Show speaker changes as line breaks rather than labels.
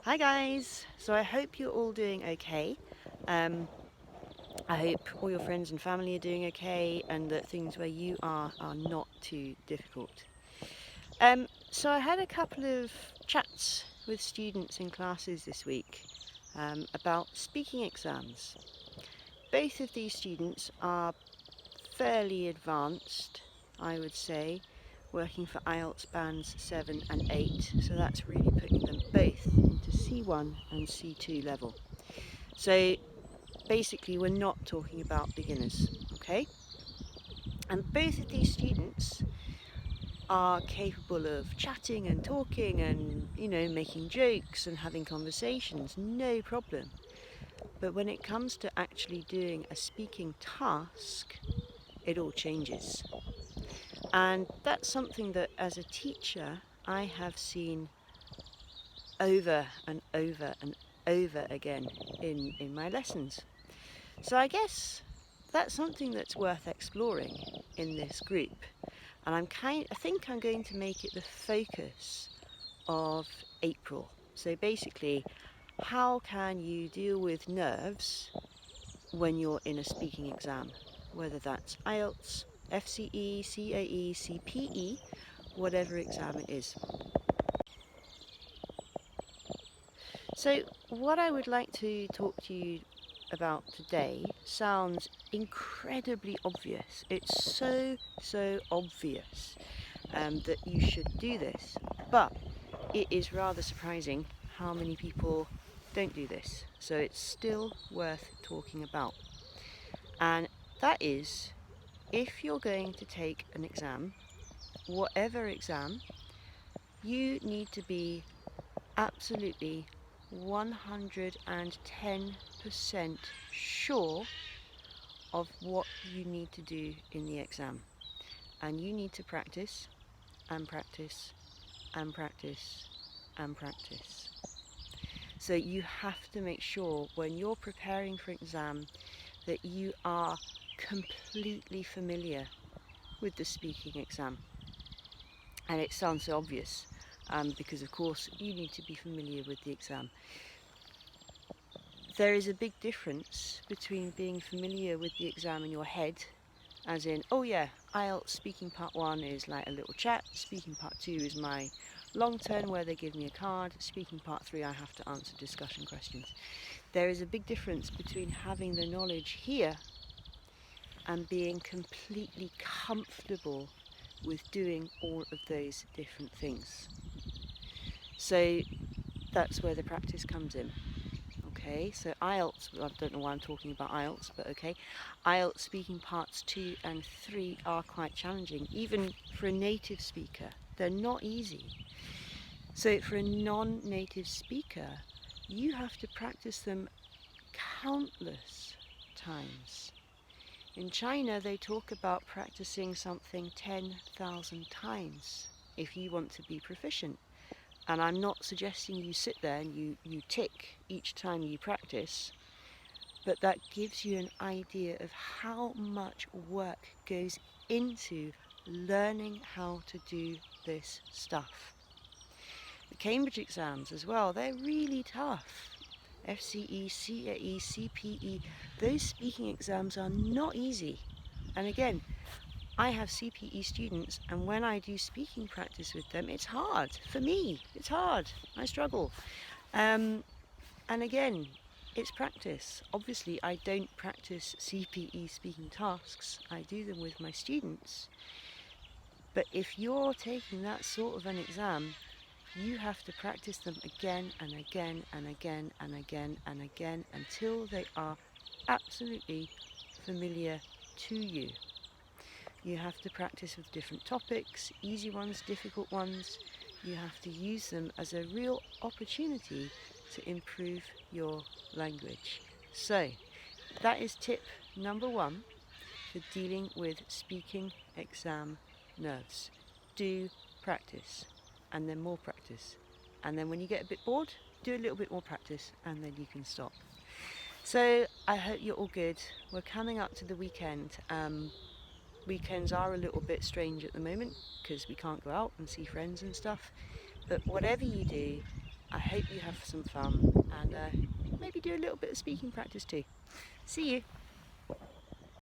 Hi guys! So I hope you're all doing okay. Um, I hope all your friends and family are doing okay and that things where you are not too difficult. So I had a couple of chats with students in classes this week about speaking exams. Both of these students are fairly advanced, I would say, working for IELTS bands 7 and 8, so that's really putting them both into C1 and C2 level. So basically, we're not talking about beginners, okay? And both of these students are capable of chatting and talking and, making jokes and having conversations, no problem. But when it comes to actually doing a speaking task, it all changes. And that's something that as a teacher, I have seen over and over and over again in my lessons. So I guess that's something that's worth exploring in this group. And I think I'm going to make it the focus of April. So basically, how can you deal with nerves when you're in a speaking exam? Whether that's IELTS, FCE, CAE, CPE, whatever exam it is. So, what I would like to talk to you about today sounds incredibly obvious. It's so obvious that you should do this, but it is rather surprising how many people don't do this. So, it's still worth talking about. And that is if you're going to take an exam, whatever exam, you need to be absolutely 110% sure of what you need to do in the exam. And you need to practice and practice and practice and practice. So you have to make sure when you're preparing for an exam that you are completely familiar with the speaking exam. And it sounds so obvious because, of course, you need to be familiar with the exam. There is a big difference between being familiar with the exam in your head, as in, oh yeah, IELTS speaking part 1 is like a little chat, speaking part 2 is my long turn where they give me a card, speaking part 3 I have to answer discussion questions. There is a big difference between having the knowledge here and being completely comfortable with doing all of those different things. So that's where the practice comes in. Okay, so IELTS, I don't know why I'm talking about IELTS, but okay. IELTS speaking parts 2 and 3 are quite challenging, even for a native speaker. They're not easy. So for a non-native speaker, you have to practice them countless times. In China, they talk about practicing something 10,000 times if you want to be proficient. And I'm not suggesting you sit there and you tick each time you practice, but that gives you an idea of how much work goes into learning how to do this stuff. The Cambridge exams as well, they're really tough. FCE, CAE, CPE, those speaking exams are not easy. And again, I have CPE students, and when I do speaking practice with them, it's hard. For me, it's hard. I struggle. And again, it's practice. Obviously, I don't practice CPE speaking tasks, I do them with my students. But if you're taking that sort of an exam, you have to practice them again and again and again and again and again until they are absolutely familiar to you. You have to practice with different topics, easy ones, difficult ones. You have to use them as a real opportunity to improve your language. So, that is tip number 1 for dealing with speaking exam nerves. Do practice, and then more practice. And then when you get a bit bored, do a little bit more practice, and then you can stop. So, I hope you're all good. We're coming up to the weekend. Weekends are a little bit strange at the moment because we can't go out and see friends and stuff. But whatever you do, I hope you have some fun and maybe do a little bit of speaking practice too. See you.